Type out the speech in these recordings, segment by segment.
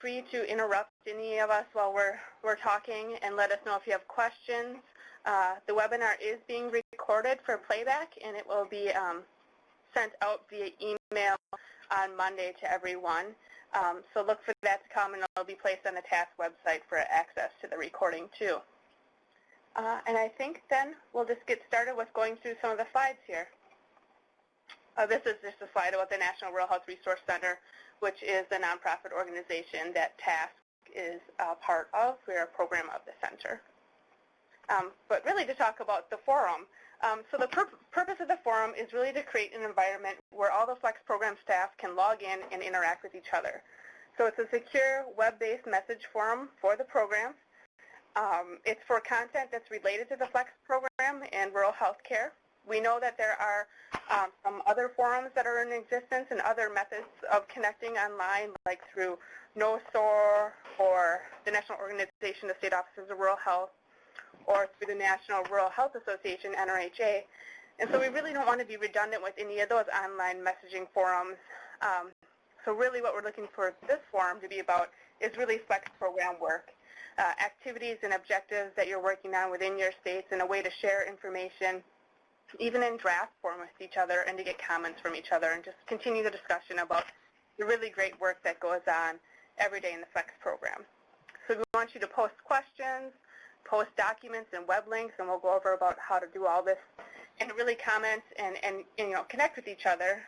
free to interrupt any of us while we're talking and let us know if you have questions. The webinar is being recorded for playback, and it will be sent out via email on Monday to everyone. So look for that to come, and it'll be placed on the TASC website for access to the recording too. And I think then we'll just get started with going through some of the slides here. This is just a slide about the National Rural Health Resource Center, which is the nonprofit organization that TASC is a part of. We're a program of the center. But really to talk about the forum. So the purpose of the forum is really to create an environment where all the Flex program staff can log in and interact with each other. So it's a secure web-based message forum for the program. It's for content that's related to the Flex program and rural health care. We know that there are some other forums that are in existence and other methods of connecting online, like through NOSOR or the National Organization of State Offices of Rural Health, or through the National Rural Health Association, NRHA. And so we really don't want to be redundant with any of those online messaging forums. So really what we're looking for this forum to be about is really Flex program work, activities and objectives that you're working on within your states, and a way to share information, even in draft form with each other, and to get comments from each other, and just continue the discussion about the really great work that goes on every day in the Flex program. So we want you to post questions, post documents and web links, and we'll go over about how to do all this, and really comment and connect with each other.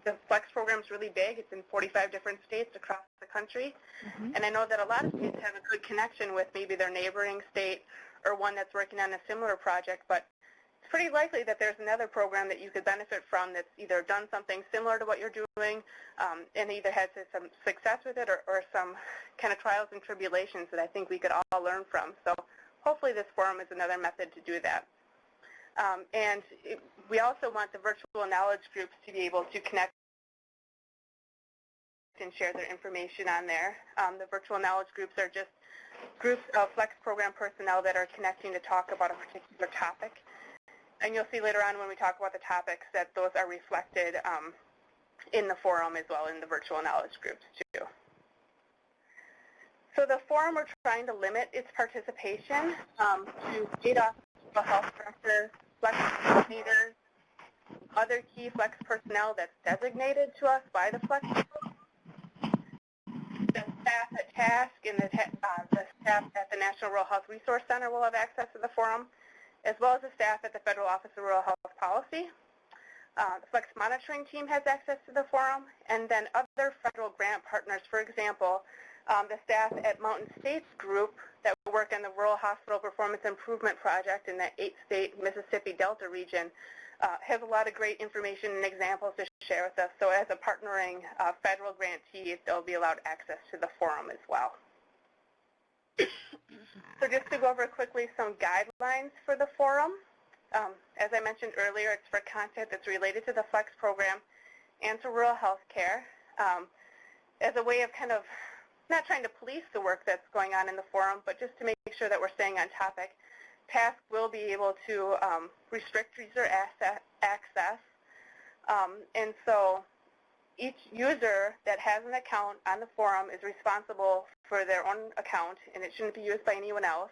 The Flex program is really big. It's in 45 different states across the country. And I know that a lot of states have a good connection with maybe their neighboring state or one that's working on a similar project, but it's pretty likely that there's another program that you could benefit from that's either done something similar to what you're doing and either has some success with it or some kind of trials and tribulations that I think we could all learn from. So hopefully this forum is another method to do that. We also want the virtual knowledge groups to be able to connect and share their information on there. The virtual knowledge groups are just groups of Flex program personnel that are connecting to talk about a particular topic. And you'll see later on when we talk about the topics that those are reflected in the forum as well, in the virtual knowledge groups too. So the forum, we're trying to limit its participation to state offices, health directors, Flex coordinators, other key Flex personnel that's designated to us by the Flex group. The staff at TASC and the staff at the National Rural Health Resource Center will have access to the forum, as well as the staff at the Federal Office of Rural Health Policy. The Flex monitoring team has access to the forum, and then other federal grant partners, for example, the staff at Mountain States Group that work on the Rural Hospital Performance Improvement Project in the 8-state Mississippi Delta region has a lot of great information and examples to share with us. So as a partnering federal grantee, they'll be allowed access to the forum as well. So just to go over quickly some guidelines for the forum. As I mentioned earlier, it's for content that's related to the Flex program and to rural health care. As a way of kind of not trying to police the work that's going on in the forum, but just to make sure that we're staying on topic, TASC will be able to restrict user access. And so each user that has an account on the forum is responsible for their own account, and it shouldn't be used by anyone else.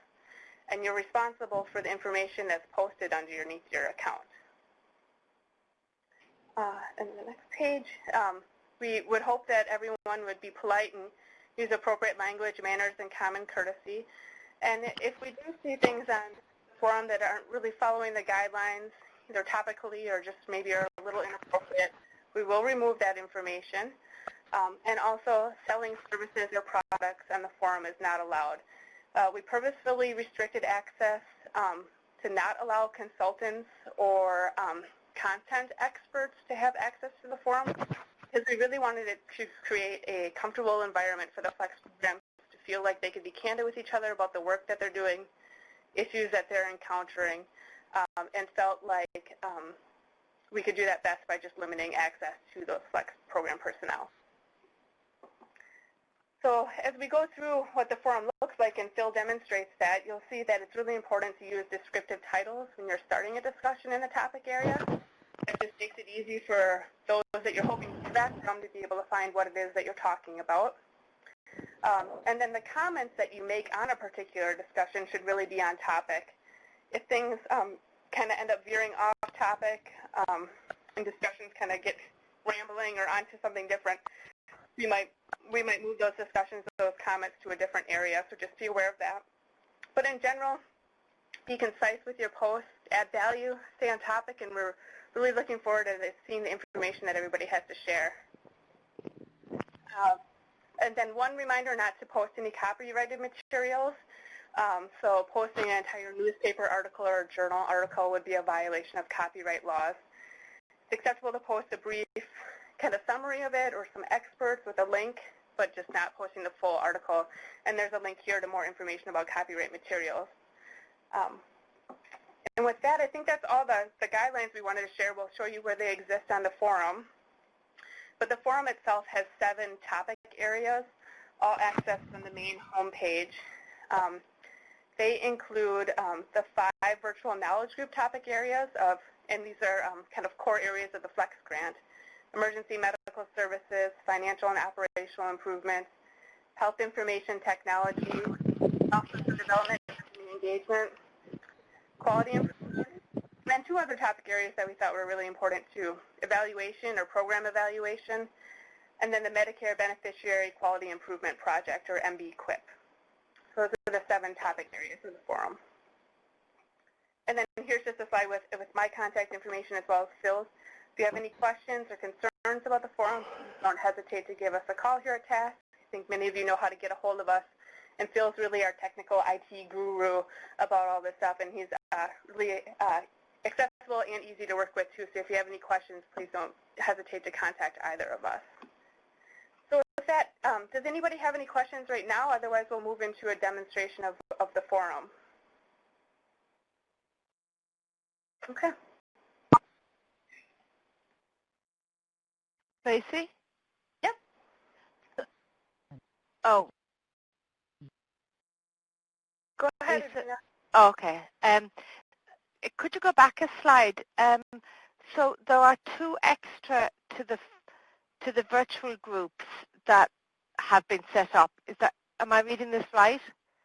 And you're responsible for the information that's posted underneath your account. And the next page, we would hope that everyone would be polite and use appropriate language, manners, and common courtesy. And if we do see things on the forum that aren't really following the guidelines, either topically or just maybe are a little inappropriate, we will remove that information. And also, selling services or products on the forum is not allowed. We purposefully restricted access to not allow consultants or content experts to have access to the forum, because we really wanted it to create a comfortable environment for the Flex program to feel like they could be candid with each other about the work that they're doing, issues that they're encountering, and felt like we could do that best by just limiting access to those Flex program personnel. So as we go through what the forum looks like, and Phil demonstrates that, you'll see that it's really important to use descriptive titles when you're starting a discussion in the topic area. It just makes it easy for those that you're hoping to hear back from to be able to find what it is that you're talking about. And then the comments that you make on a particular discussion should really be on topic. If things kind of end up veering off topic and discussions kind of get rambling or onto something different, we might move those discussions, those comments to a different area, so just be aware of that. But in general, be concise with your posts, add value, stay on topic, and we're really looking forward to seeing the information that everybody has to share. And then one reminder not to post any copyrighted materials. So posting an entire newspaper article or a journal article would be a violation of copyright laws. It's acceptable to post a brief kind of summary of it or some experts with a link, but just not posting the full article. And there's a link here to more information about copyright materials. And with that, I think that's all the guidelines we wanted to share. We'll show you where they exist on the forum. But the forum itself has 7 topic areas, all accessed from the main homepage. They include the 5 virtual knowledge group topic areas and these are kind of core areas of the FLEX grant: emergency medical services, financial and operational improvements, health information technology, officer development and engagement, quality improvement, and 2 other topic areas that we thought were really important too: evaluation or program evaluation, and then the Medicare Beneficiary Quality Improvement Project, or MB-QIP. So those are the 7 topic areas of the forum. And then here's just a slide with my contact information as well as Phil's. If you have any questions or concerns about the forum, don't hesitate to give us a call here at TASC. I think many of you know how to get a hold of us. And Phil's really our technical IT guru about all this stuff, and he's really accessible and easy to work with too. So if you have any questions, please don't hesitate to contact either of us. So with that, does anybody have any questions right now? Otherwise, we'll move into a demonstration of the forum. Okay. Tracy? Yep. Oh. Go ahead. Okay. Could you go back a slide? So there are 2 extra to the virtual groups that have been set up. Am I reading this right?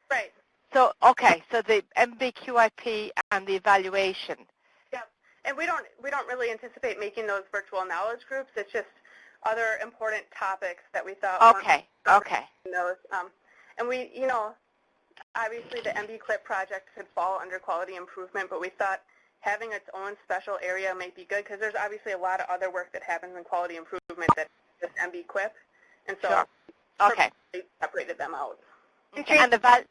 Right. So okay. So the MBQIP and the evaluation. Yep. And we don't really anticipate making those virtual knowledge groups. It's just other important topics that we thought. Okay. Okay. Those. And we, obviously the MB-QIP project could fall under quality improvement, but we thought having its own special area might be good because there's obviously a lot of other work that happens in quality improvement that's just MB-QIP. And so sure. Okay. We separated them out. Okay. And the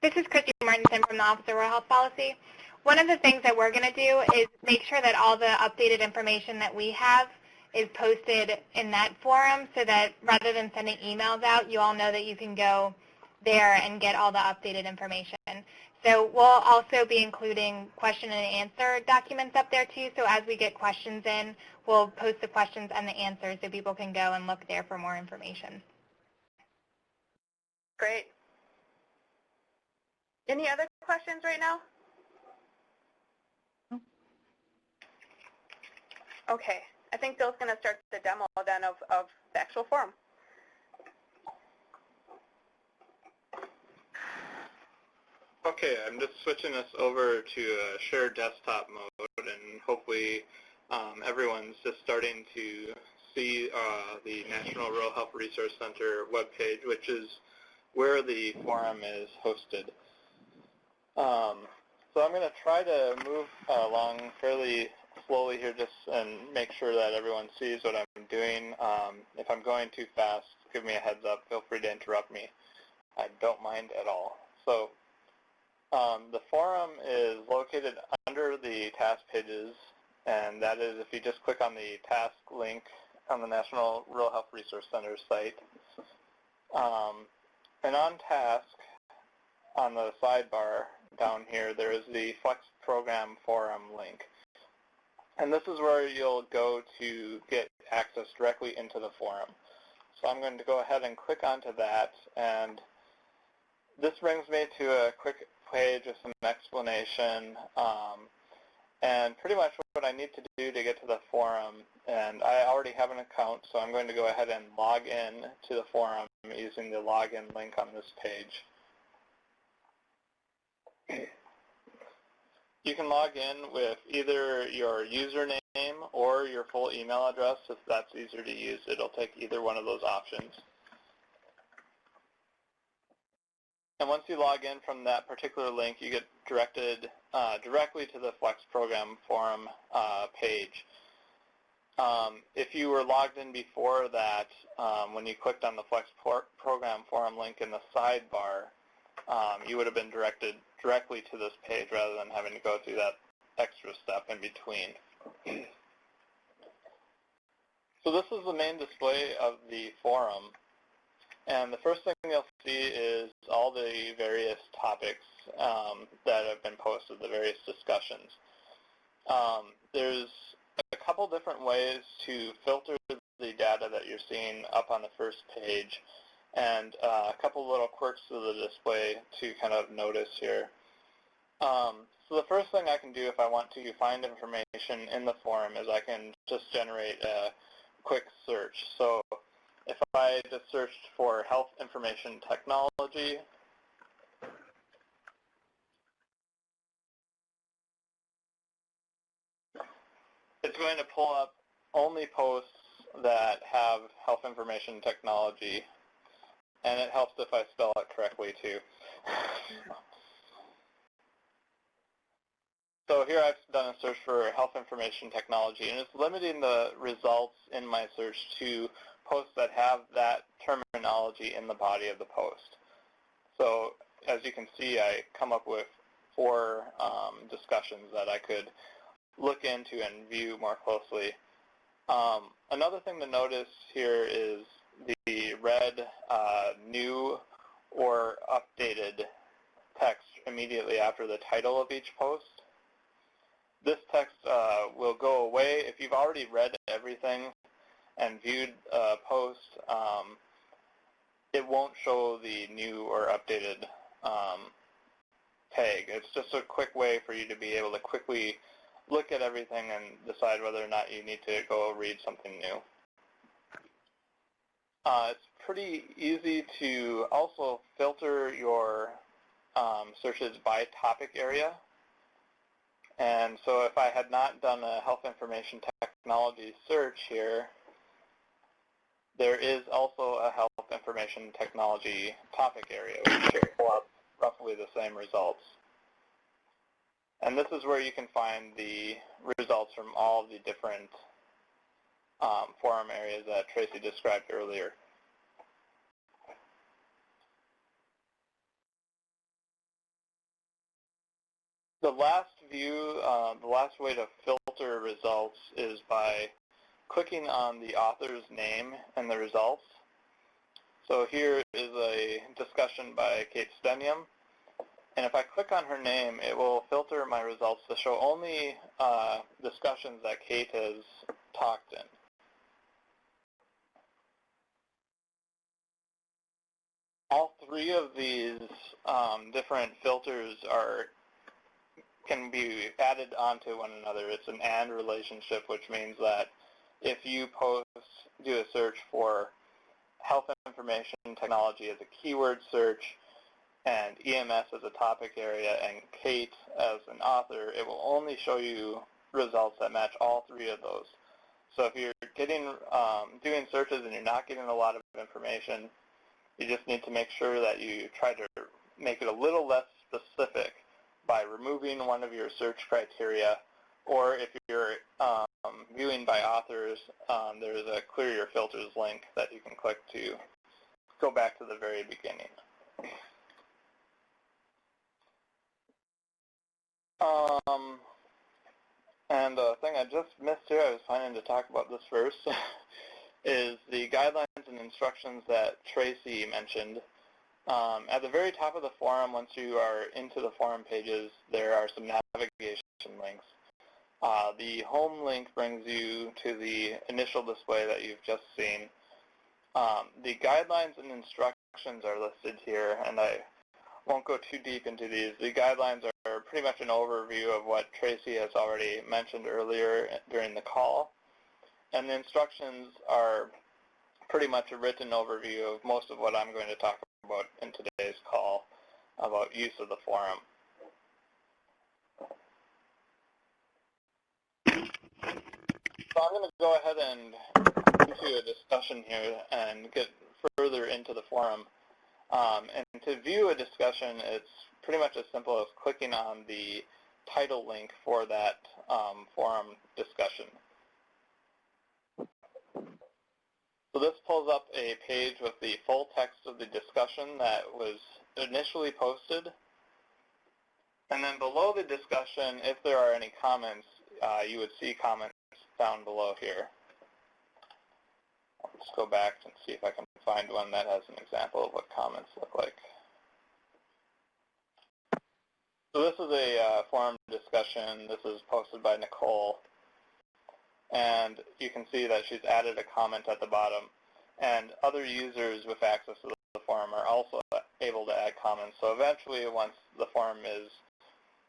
This is Christy Martinson from the Office of Rural Health Policy. One of the things that we're going to do is make sure that all the updated information that we have is posted in that forum so that rather than sending emails out, you all know that you can go there and get all the updated information. So we'll also be including question and answer documents up there too. So as we get questions in, we'll post the questions and the answers so people can go and look there for more information. Great. Any other questions right now? Okay. I think Bill's going to start the demo then of the actual forum. Okay, I'm just switching us over to a shared desktop mode, and hopefully everyone's just starting to see the National Rural Health Resource Center webpage, which is where the forum is hosted. So I'm going to try to move along fairly slowly here just and make sure that everyone sees what I'm doing. If I'm going too fast, give me a heads up. Feel free to interrupt me. I don't mind at all. So the forum is located under the task pages, and that is if you just click on the task link on the National Rural Health Resource Center site. And on task, on the sidebar down here, there is the Flex Program Forum link. And this is where you'll go to get access directly into the forum. So I'm going to go ahead and click onto that, and this brings me to a quick page with some explanation and pretty much what I need to do to get to the forum. And I already have an account, so I'm going to go ahead and log in to the forum using the login link on this page. You can log in with either your username or your full email address. If that's easier to use, it'll take either one of those options. And once you log in from that particular link, you get directed directly to the Flex Program Forum page. If you were logged in before that, when you clicked on the Flex Program Forum link in the sidebar, you would have been directed directly to this page rather than having to go through that extra step in between. So this is the main display of the forum. And the first thing you'll see is all the various topics that have been posted, the various discussions. There's a couple different ways to filter the data that you're seeing up on the first page, and a couple little quirks to the display to kind of notice here. So the first thing I can do if I want to find information in the forum is I can just generate a quick search. So if I just searched for health information technology, it's going to pull up only posts that have health information technology, and it helps if I spell it correctly too. So here I've done a search for health information technology, and it's limiting the results in my search to posts that have that terminology in the body of the post. So as you can see, I come up with 4 discussions that I could look into and view more closely. Another thing to notice here is the red new or updated text immediately after the title of each post. This text will go away if you've already read everything and viewed a post. It won't show the new or updated tag. It's just a quick way for you to be able to quickly look at everything and decide whether or not you need to go read something new. It's pretty easy to also filter your searches by topic area. And so if I had not done a health information technology search here, there is also a health information technology topic area, which should pull up roughly the same results. And this is where you can find the results from all the different forum areas that Tracy described earlier. The last view, the last way to filter results is by clicking on the author's name and the results. So here is a discussion by Kate Stenium. And if I click on her name, it will filter my results to show only discussions that Kate has talked in. All 3 of these different filters can be added onto one another. It's an and relationship, which means that if you do a search for health information technology as a keyword search, and EMS as a topic area, and Kate as an author, it will only show you results that match all 3 of those. So if you're doing searches and you're not getting a lot of information, you just need to make sure that you try to make it a little less specific by removing one of your search criteria, or if you're viewing by authors, there's a Clear Your Filters link that you can click to go back to the very beginning. And the thing I just missed here, I was planning to talk about this first, is the guidelines and instructions that Tracy mentioned. At the very top of the forum, once you are into the forum pages, there are some navigation links. The home link brings you to the initial display that you've just seen. The guidelines and instructions are listed here, and I won't go too deep into these. The guidelines are pretty much an overview of what Tracy has already mentioned earlier during the call. And the instructions are pretty much a written overview of most of what I'm going to talk about in today's call about use of the forum. So I'm going to go ahead and into a discussion here and get further into the forum. And to view a discussion, it's pretty much as simple as clicking on the title link for that forum discussion. So this pulls up a page with the full text of the discussion that was initially posted. And then below the discussion, if there are any comments, you would see comments down below here. Let's go back and see if I can find one that has an example of what comments look like. So this is a forum discussion. This is posted by Nicole. And you can see that she's added a comment at the bottom. And other users with access to the forum are also able to add comments. So eventually, once the forum is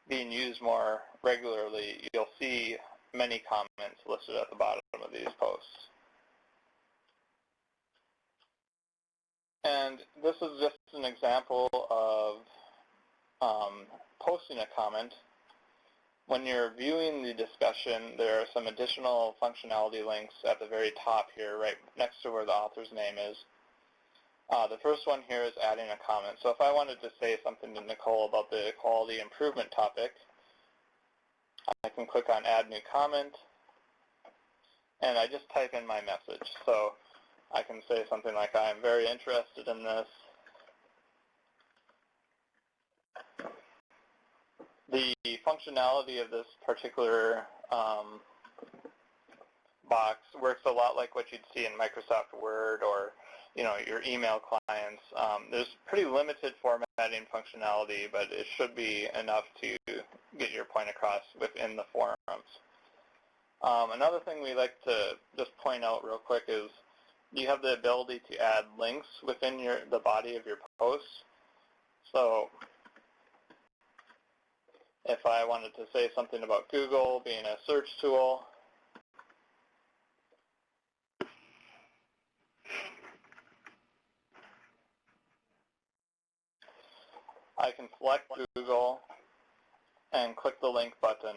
being used more regularly, you'll see many comments listed at the bottom of these posts. And this is just an example of posting a comment. When you're viewing the discussion, there are some additional functionality links at the very top here, right next to where the author's name is. The first one here is adding a comment. So if I wanted to say something to Nicole about the quality improvement topic, I can click on Add New Comment, and I just type in my message. So I can say something like, I am very interested in this. The functionality of this particular box works a lot like what you'd see in Microsoft Word or your email clients. There's pretty limited formatting functionality, but it should be enough to get your point across within the forums. Another thing we like to just point out real quick is you have the ability to add links within the body of your posts. So if I wanted to say something about Google being a search tool, I can select Google and click the link button.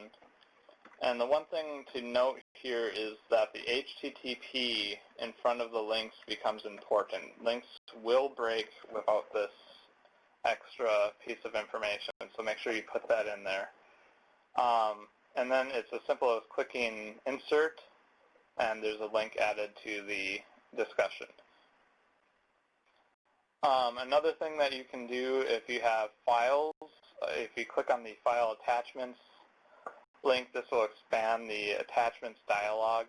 And the one thing to note here is that the HTTP in front of the links becomes important. Links will break without this extra piece of information, so make sure you put that in there. And then it's as simple as clicking Insert, and there's a link added to the discussion. Another thing that you can do if you have files, if you click on the File Attachments link, this will expand the attachments dialog.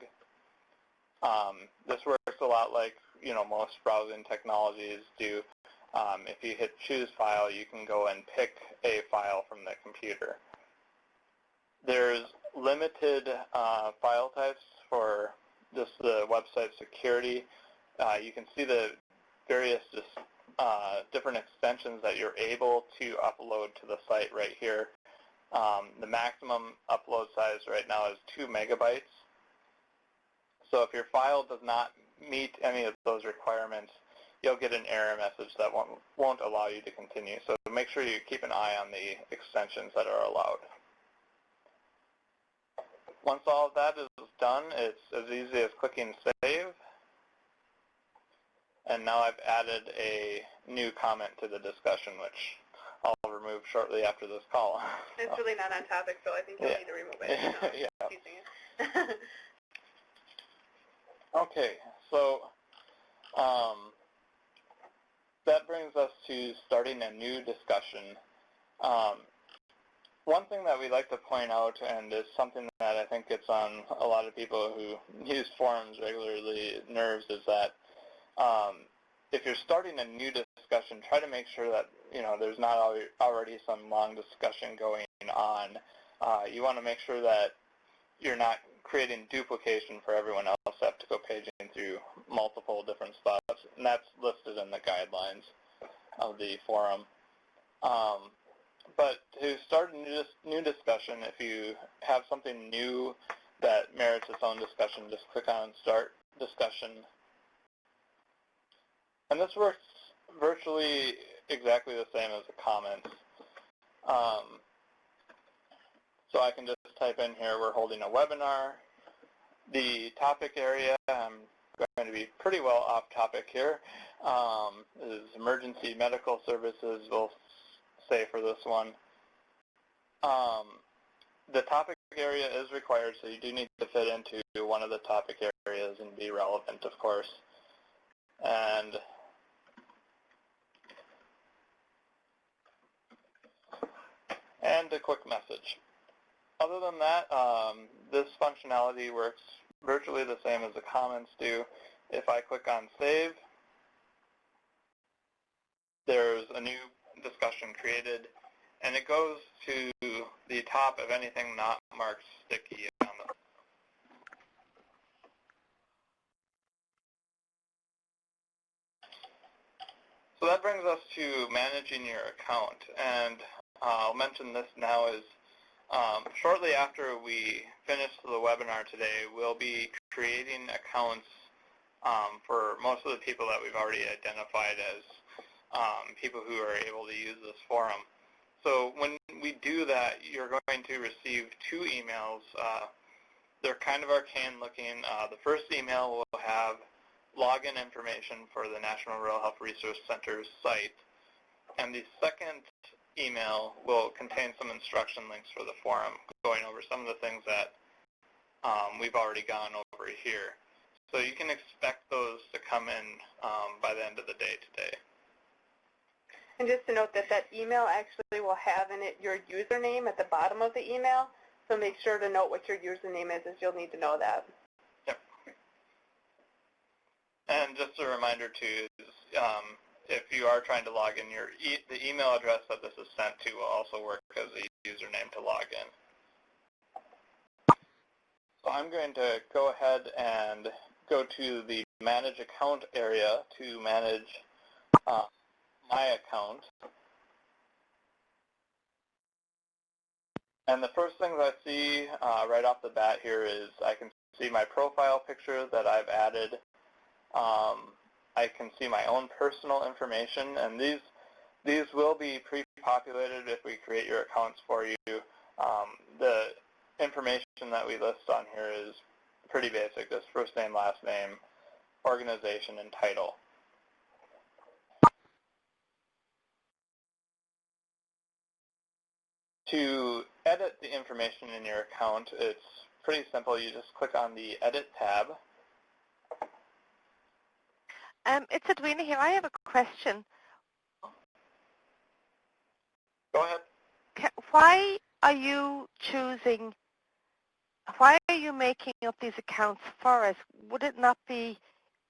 This works a lot like most browsing technologies do. If you hit Choose File, you can go and pick a file from the computer. There's limited file types for just the website security. You can see the various different extensions that you're able to upload to the site right here. The maximum upload size right now is 2 megabytes. So if your file does not meet any of those requirements, you'll get an error message that won't allow you to continue. So make sure you keep an eye on the extensions that are allowed. Once all of that is done, it's as easy as clicking Save. And now I've added a new comment to the discussion, which I'll remove shortly after this call. It's really not on topic, so I think you'll need to remove it. Yeah. Okay, so that brings us to starting a new discussion. One thing that we like to point out, and is something that I think gets on a lot of people who use forums regularly nerves, is that if you're starting a new discussion, try to make sure that there's not already some long discussion going on. You want to make sure that you're not creating duplication for everyone else to have to go paging through multiple different spots, and that's listed in the guidelines of the forum. But to start a new discussion, if you have something new that merits its own discussion, just click on Start Discussion. And this works virtually exactly the same as the comments. So I can just type in here, we're holding a webinar. The topic area, I'm going to be pretty well off topic here, is emergency medical services, we'll say for this one. The topic area is required, so you do need to fit into one of the topic areas and be relevant, of course. And a quick message. Other than that, this functionality works virtually the same as the comments do. If I click on Save, there's a new discussion created, and it goes to the top of anything not marked sticky on the. So that brings us to managing your account, and I'll mention this now is shortly after we finish the webinar today, we'll be creating accounts for most of the people that we've already identified as people who are able to use this forum. So when we do that, you're going to receive 2 emails. They're kind of arcane looking. The first email will have login information for the National Rural Health Resource Center's site, and the second email will contain some instruction links for the forum, going over some of the things that we've already gone over here. So you can expect those to come in by the end of the day today. And just to note that that email actually will have in it your username at the bottom of the email, so make sure to note what your username is, as you'll need to know that. Yep. And just a reminder too, if you are trying to log in, the email address that this is sent to will also work as a username to log in. So I'm going to go ahead and go to the Manage Account area to manage my account. And the first things I see right off the bat here is I can see my profile picture that I've added. I can see my own personal information, and these will be pre-populated if we create your accounts for you. The information that we list on here is pretty basic, just first name, last name, organization, and title. To edit the information in your account, it's pretty simple. You just click on the Edit tab. It's Edwina here. I have a question. Go ahead. Why are you making up these accounts for us? Would it not be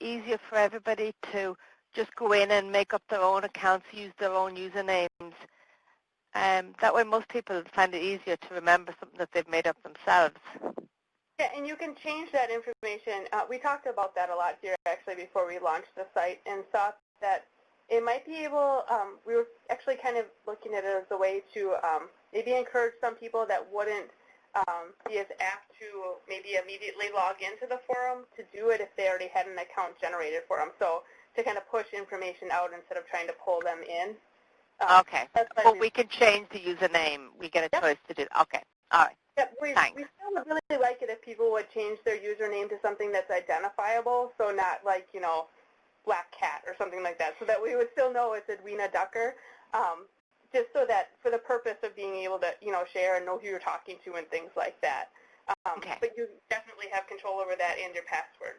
easier for everybody to just go in and make up their own accounts, use their own usernames? That way most people find it easier to remember something that they've made up themselves. Yeah, and you can change that information. We talked about that a lot here actually before we launched the site, and thought that it might be able, we were actually kind of looking at it as a way to maybe encourage some people that wouldn't be as apt to maybe immediately log into the forum to do it if they already had an account generated for them. So to kind of push information out instead of trying to pull them in. Okay. Well, we can change the username. We get a choice to do that. Okay. All right. Yep. We still would really like it if people would change their username to something that's identifiable, so not like, you know, Black Cat or something like that, so that we would still know it's Edwina Ducker, just so that for the purpose of being able to, you know, share and know who you're talking to and things like that. Okay. But you definitely have control over that and your password.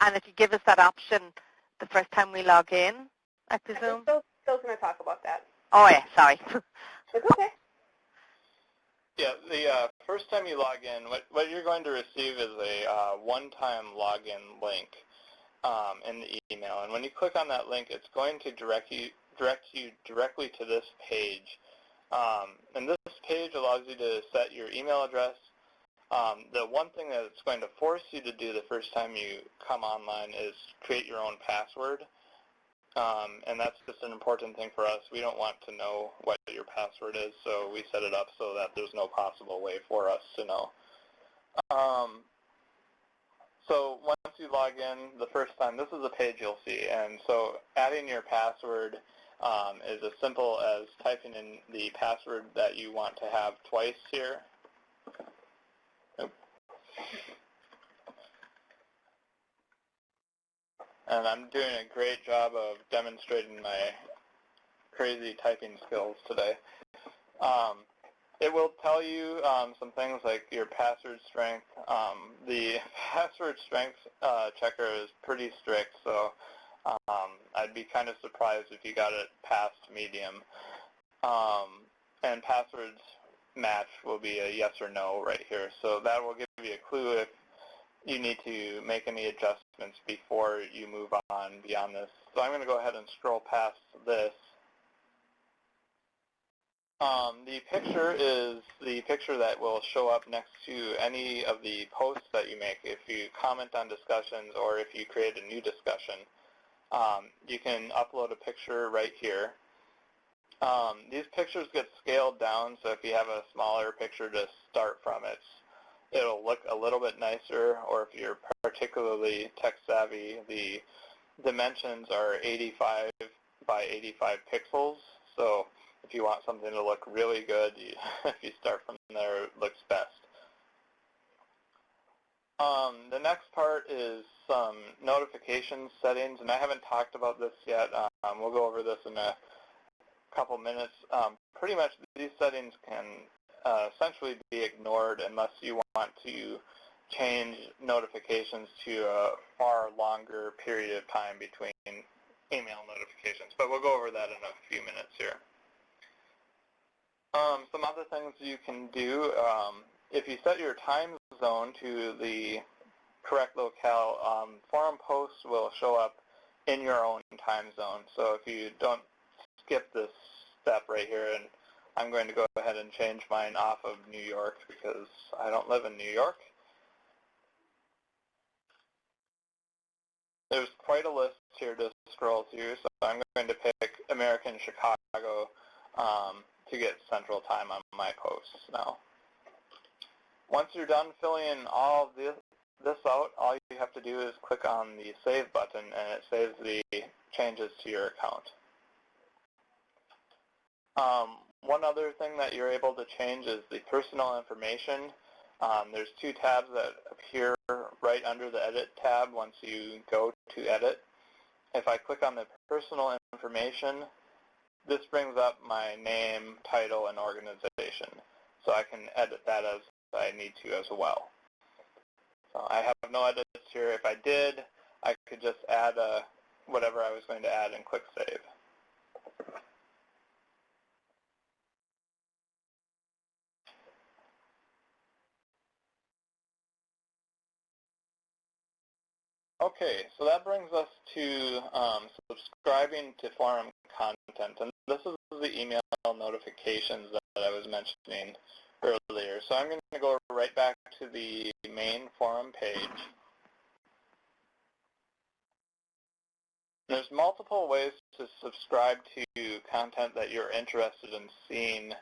And if you give us that option the first time we log in, I presume? We're still going to talk about that. Oh, yeah, sorry. It's okay. Yeah, the first time you log in, what you're going to receive is a one-time login link in the email. And when you click on that link, it's going to direct you directly to this page. And this page allows you to set your email address. The one thing that it's going to force you to do the first time you come online is create your own password. And that's just an important thing for us. We don't want to know what your password is, so we set it up so that there's no possible way for us to know. So once you log in the first time, this is a page you'll see. And so adding your password is as simple as typing in the password that you want to have twice here. And I'm doing a great job of demonstrating my crazy typing skills today. It will tell you some things like your password strength. The password strength checker is pretty strict, so I'd be kind of surprised if you got it past medium. And passwords match will be a yes or no right here, so that will give you a clue if you need to make any adjustments before you move on beyond this. So I'm going to go ahead and scroll past this. The picture is the picture that will show up next to any of the posts that you make. If you comment on discussions or if you create a new discussion, you can upload a picture right here. These pictures get scaled down, so if you have a smaller picture to start from, it'll look a little bit nicer, or if you're particularly tech-savvy, the dimensions are 85 by 85 pixels, so if you want something to look really good, if you start from there, it looks best. The next part is some notification settings, and I haven't talked about this yet. We'll go over this in a couple minutes. Pretty much these settings can essentially be ignored unless you want to change notifications to a far longer period of time between email notifications. But we'll go over that in a few minutes here. Some other things you can do, if you set your time zone to the correct locale, forum posts will show up in your own time zone. So if you don't skip this step right here, and I'm going to go ahead and change mine off of New York because I don't live in New York. There's quite a list here to scroll through, so I'm going to pick American Chicago to get Central Time on my posts now. Once you're done filling in all of this out, all you have to do is click on the Save button, and it saves the changes to your account. One other thing that you're able to change is the personal information. There's two tabs that appear right under the Edit tab once you go to Edit. If I click on the personal information, this brings up my name, title, and organization. So I can edit that as I need to as well. So I have no edits here. If I did, I could just add whatever I was going to add and click Save. Okay, so that brings us to subscribing to forum content, and this is the email notifications that I was mentioning earlier. So I'm going to go right back to the main forum page. There's multiple ways to subscribe to content that you're interested in seeing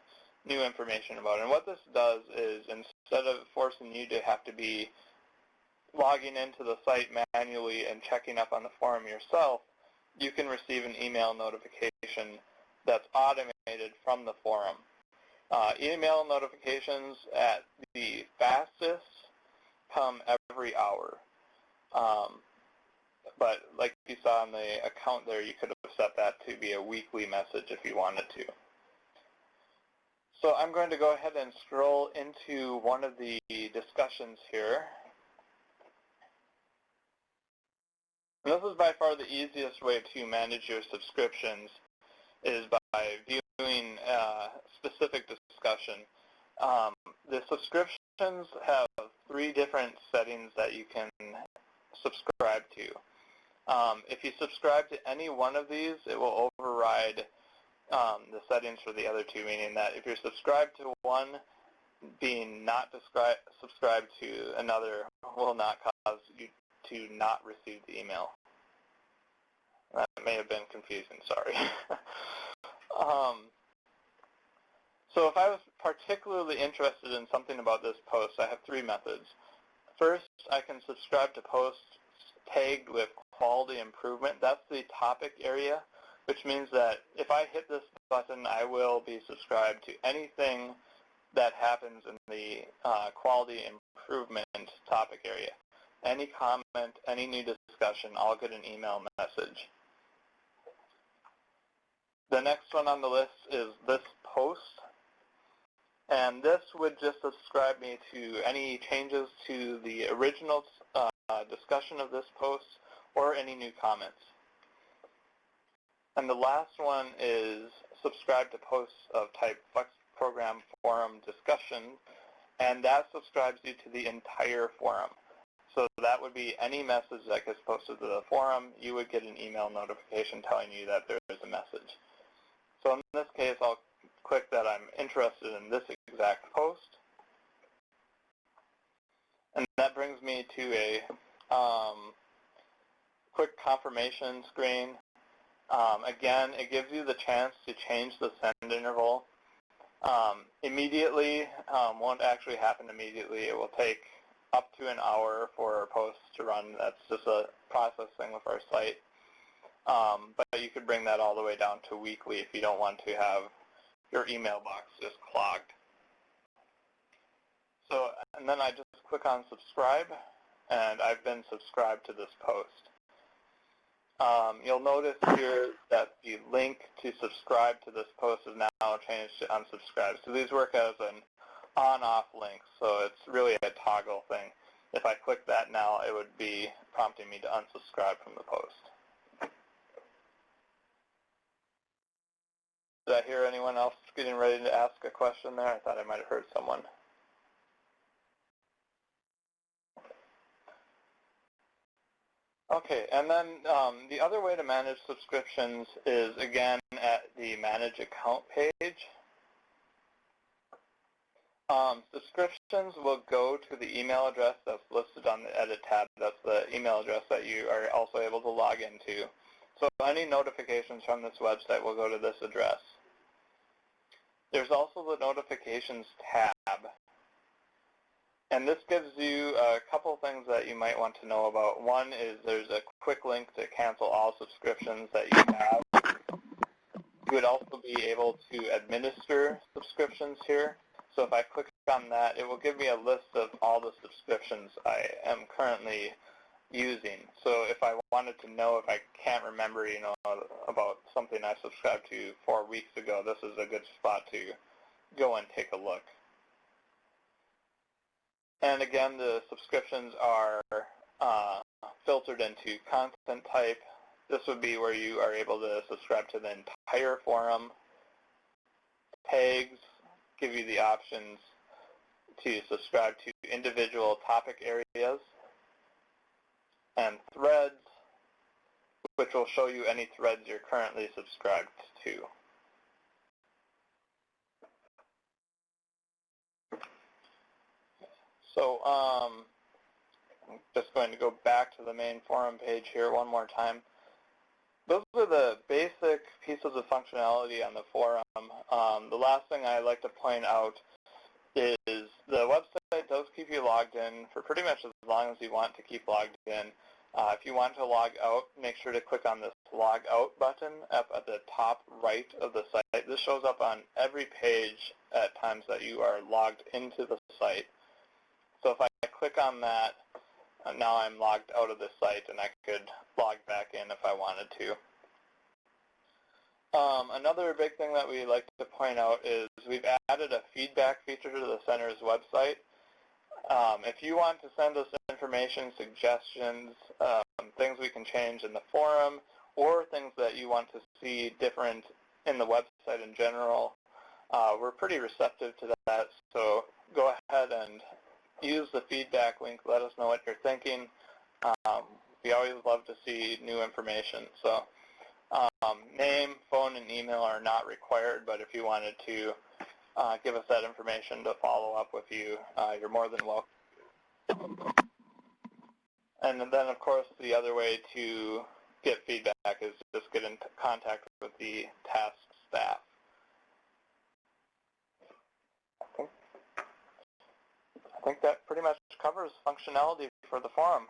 new information about, and what this does is instead of forcing you to have to be logging into the site manually and checking up on the forum yourself, you can receive an email notification that's automated from the forum. Email notifications at the fastest come every hour. But like you saw on the account there, you could have set that to be a weekly message if you wanted to. So I'm going to go ahead and scroll into one of the discussions here. And this is by far the easiest way to manage your subscriptions, is by viewing a specific discussion. The subscriptions have 3 different settings that you can subscribe to. If you subscribe to any one of these, it will override the settings for the other 2, meaning that if you're subscribed to one, being not subscribed to another will not cause you to not receive the email. That may have been confusing, sorry. So if I was particularly interested in something about this post, I have 3 methods. First, I can subscribe to posts tagged with quality improvement. That's the topic area, which means that if I hit this button, I will be subscribed to anything that happens in the quality improvement topic area. Any comment, any new discussion, I'll get an email message. The next one on the list is this post. And this would just subscribe me to any changes to the original discussion of this post or any new comments. And the last one is subscribe to posts of type Flex Program Forum Discussion, and that subscribes you to the entire forum. So that would be any message that gets posted to the forum, you would get an email notification telling you that there is a message. So in this case, I'll click that I'm interested in this exact post. And that brings me to a quick confirmation screen. Again, it gives you the chance to change the send interval. Immediately, won't actually happen immediately. It will take up to an hour for our posts to run. That's just a process thing with our site. But you could bring that all the way down to weekly if you don't want to have your email box just clogged. So, and then I just click on subscribe, and I've been subscribed to this post. You'll notice here that the link to subscribe to this post is now changed to unsubscribe. So these work as an on-off link, so it's really a toggle thing. If I click that now, it would be prompting me to unsubscribe from the post. Did I hear anyone else getting ready to ask a question there? I thought I might have heard someone. Okay, and then the other way to manage subscriptions is, again, at the Manage Account page. Subscriptions will go to the email address that's listed on the Edit tab. That's the email address that you are also able to log into. So any notifications from this website will go to this address. There's also the Notifications tab. And this gives you a couple things that you might want to know about. One is there's a quick link to cancel all subscriptions that you have. You would also be able to administer subscriptions here. So if I click on that, it will give me a list of all the subscriptions I am currently using. So if I wanted to know, if I can't remember, about something I subscribed to 4 weeks ago, this is a good spot to go and take a look. And again, the subscriptions are filtered into content type. This would be where you are able to subscribe to the entire forum. Tags give you the options to subscribe to individual topic areas. And threads, which will show you any threads you're currently subscribed to. So I'm just going to go back to the main forum page here one more time. Those are the basic pieces of functionality on the forum. The last thing I like to point out is the website does keep you logged in for pretty much as long as you want to keep logged in. If you want to log out, make sure to click on this Log Out button up at the top right of the site. This shows up on every page at times that you are logged into the site. So if I click on that, now I'm logged out of the site, and I could log back in if I wanted to. Another big thing that we like to point out is we've added a feedback feature to the center's website. If you want to send us information, suggestions, things we can change in the forum, or things that you want to see different in the website in general, we're pretty receptive to that. So go ahead and use the feedback link. Let us know what you're thinking. We always love to see new information. So name, phone, and email are not required, but if you wanted to give us that information to follow up with you, you're more than welcome. And then, of course, the other way to get feedback is just get in contact with the task staff. I think that pretty much covers functionality for the forum.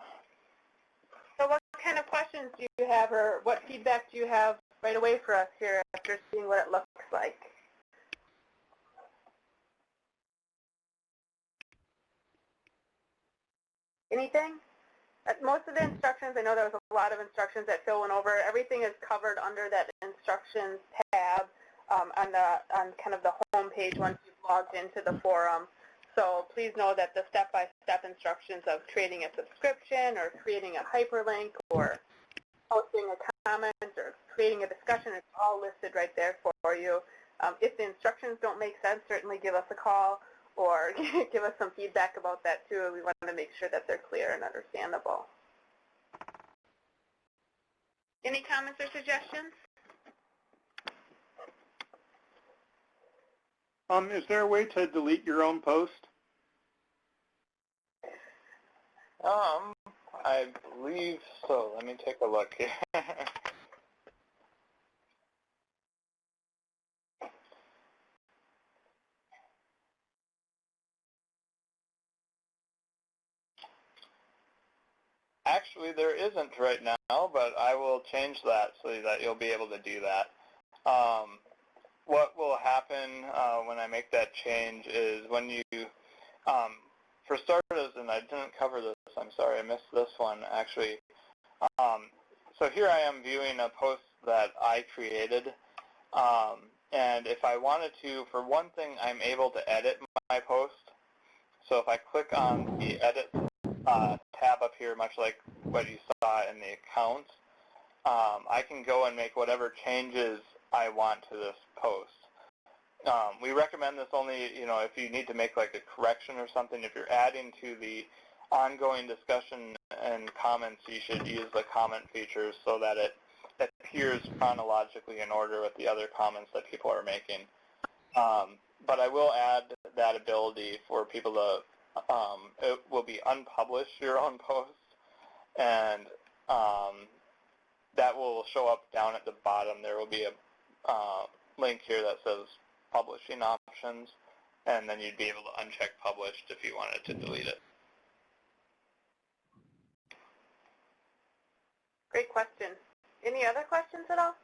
So what kind of questions do you have, or what feedback do you have right away for us here after seeing what it looks like? Anything? Most of the instructions, I know there was a lot of instructions that Phil went over. Everything is covered under that instructions tab on kind of the home page once you've logged into the forum. So please know that the step-by-step instructions of creating a subscription or creating a hyperlink or posting a comment or creating a discussion, it's all listed right there for you. If the instructions don't make sense, certainly give us a call or give us some feedback about that too. We want to make sure that they're clear and understandable. Any comments or suggestions? Is there a way to delete your own post? I believe so. Let me take a look here. Actually, there isn't right now, but I will change that so that you'll be able to do that. What will happen when I make that change is when you, for starters, and I didn't cover this, I'm sorry, I missed this one actually. So here I am viewing a post that I created, and if I wanted to, for one thing, I'm able to edit my post. So if I click on the edit tab up here, much like what you saw in the accounts, I can go and make whatever changes I want to this post. We recommend this only, if you need to make like a correction or something. If you're adding to the ongoing discussion and comments, you should use the comment features so that it appears chronologically in order with the other comments that people are making. But I will add that ability for people to, it will be unpublish your own post, and that will show up down at the bottom. There will be a link here that says publishing options, and then you'd be able to uncheck published if you wanted to delete it. Great question. Any other questions at all?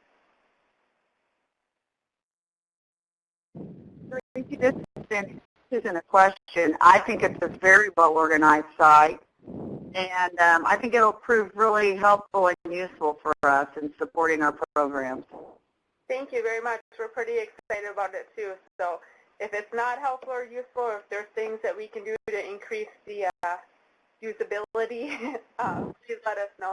This isn't a question. I think it's a very well-organized site, and I think it'll prove really helpful and useful for us in supporting our programs. Thank you very much. We're pretty excited about it too. So if it's not helpful or useful, or if there's things that we can do to increase the usability, please let us know.